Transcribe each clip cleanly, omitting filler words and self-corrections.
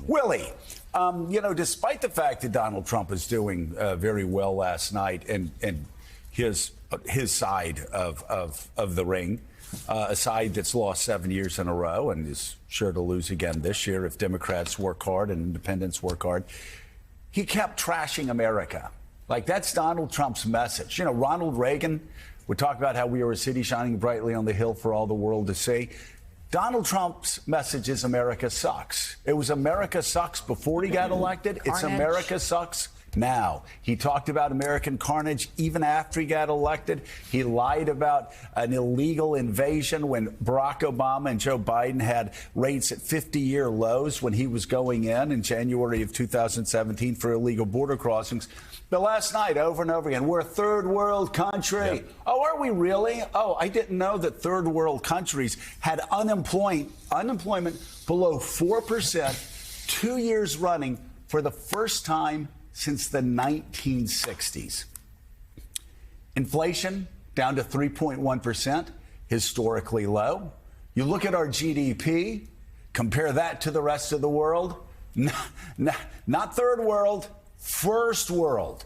Willie, despite the fact that Donald Trump is doing very well last night and his side of the ring, a side that's lost 7 years in a row and is sure to lose again this year if Democrats work hard and independents work hard, he kept trashing America. Like, that's Donald Trump's message. Ronald Reagan would talk about how we are a city shining brightly on the hill for all the world to see. Donald Trump's message is America sucks. It was America sucks before he got elected. Carnage. It's America sucks now. He talked about American carnage even after he got elected. He lied about an illegal invasion when Barack Obama and Joe Biden had rates at 50-year lows when he was going in January of 2017 for illegal border crossings. But last night, over and over again, we're a third world country. Yep. Oh, are we really? Oh, I didn't know that third world countries had unemployment below 4% 2 years running for the first time since the 1960s. Inflation down to 3.1%, historically low. You look at our GDP, compare that to the rest of the world. Not third world. First world.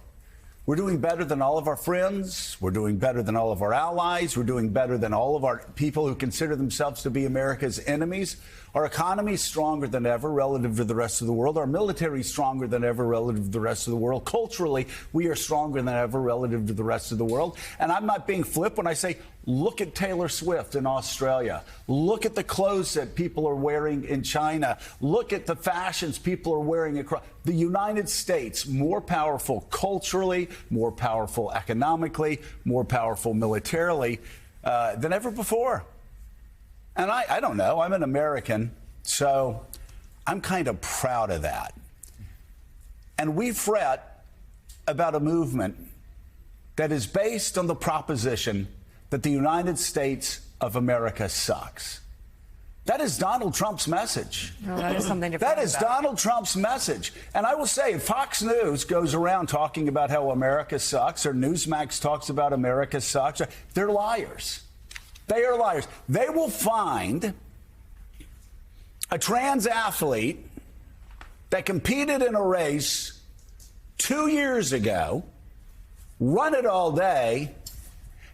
We're doing better than all of our friends. We're doing better than all of our allies. We're doing better than all of our people who consider themselves to be America's enemies. Our economy is stronger than ever relative to the rest of the world. Our military is stronger than ever relative to the rest of the world. Culturally, we are stronger than ever relative to the rest of the world. And I'm not being flip when I say, look at Taylor Swift in Australia. Look at the clothes that people are wearing in China. Look at the fashions people are wearing across the United States. More powerful culturally, more powerful economically, more powerful militarily than ever before. And I don't know. I'm an American, so I'm kind of proud of that. And we fret about a movement that is based on the proposition that the United States of America sucks. That is Donald Trump's message. No, that is something to That is about. Donald Trump's message. And I will say, Fox News goes around talking about how America sucks, or Newsmax talks about America sucks. They're liars. They are liars. They will find a trans athlete that competed in a race 2 years ago, run it all day,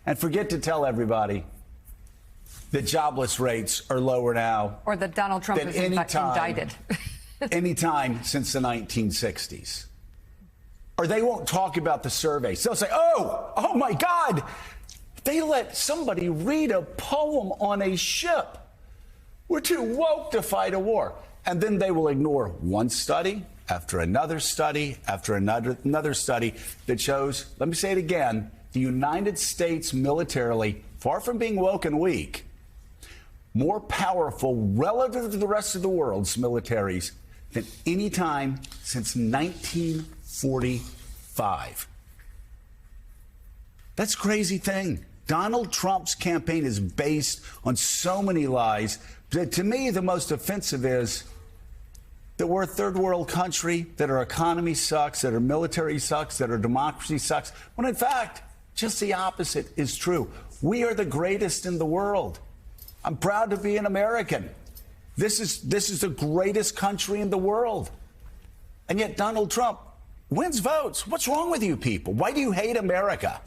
and forget to tell everybody that jobless rates are lower now. Or that Donald Trump is indicted. Anytime since the 1960s. Or they won't talk about the surveys. They'll say, oh my God, they let somebody read a poem on a ship. We're too woke to fight a war. And then they will ignore one study after another study after another study that shows, let me say it again, the United States militarily, far from being woke and weak, more powerful relative to the rest of the world's militaries than any time since 1945. That's a crazy thing. Donald Trump's campaign is based on so many lies. But to me, the most offensive is that we're a third world country, that our economy sucks, that our military sucks, that our democracy sucks, when in fact, just the opposite is true. We are the greatest in the world. I'm proud to be an American. This is the greatest country in the world. And yet Donald Trump wins votes. What's wrong with you people? Why do you hate America?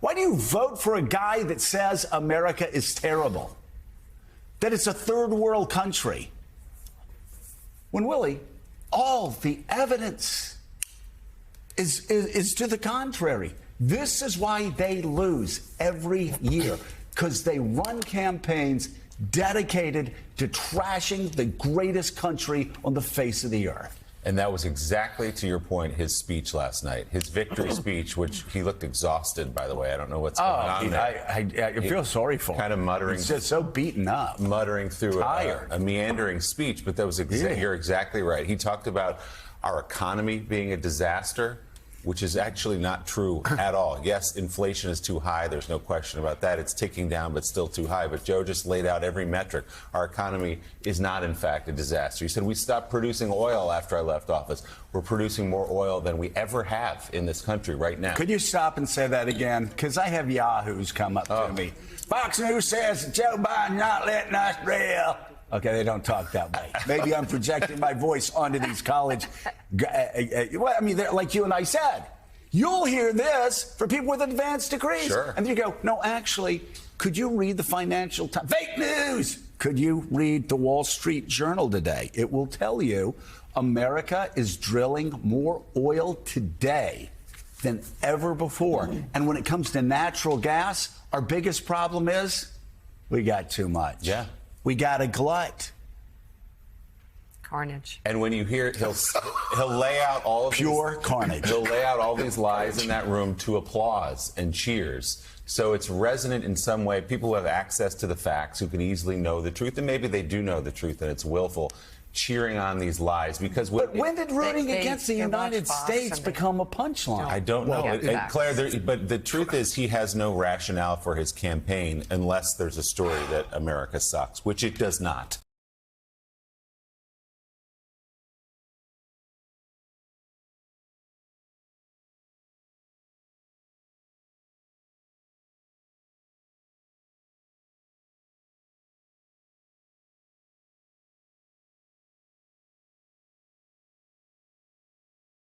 Why do you vote for a guy that says America is terrible? That it's a third world country? When, Willie, all the evidence is to the contrary. This is why they lose every year, because they run campaigns dedicated to trashing the greatest country on the face of the earth. And that was exactly, to your point, his speech last night, his victory speech, which he looked exhausted, by the way. I don't know what's going on there. I feel sorry for him. Kind of muttering. He's just so beaten up. Muttering through a meandering speech. But that was you're exactly right. He talked about our economy being a disaster, which is actually not true at all. Yes, inflation is too high. There's no question about that. It's ticking down, but still too high. But Joe just laid out every metric. Our economy is not, in fact, a disaster. He said we stopped producing oil after I left office. We're producing more oil than we ever have in this country right now. Could you stop and say that again? Because I have yahoos come up to me. Fox News says Joe Biden not letting us drill. Okay, they don't talk that way. Maybe I'm projecting my voice onto these college. Well, I mean, like you and I said, you'll hear this for people with advanced degrees. Sure. And you go, no, actually, could you read the Financial Times? Fake news! Could you read the Wall Street Journal today? It will tell you America is drilling more oil today than ever before. And when it comes to natural gas, our biggest problem is we got too much. Yeah. We got a glut. Carnage. And when you hear it, he'll lay out all of Pure these, carnage. He'll lay out all these lies in that room to applause and cheers. So it's resonant in some way. People who have access to the facts, who can easily know the truth, and maybe they do know the truth and it's willful, cheering on these lies. Because But when did rooting against the they watch United Fox States and they- become a punchline? I don't know. Yeah, Claire, but the truth is he has no rationale for his campaign unless there's a story that America sucks, which it does not.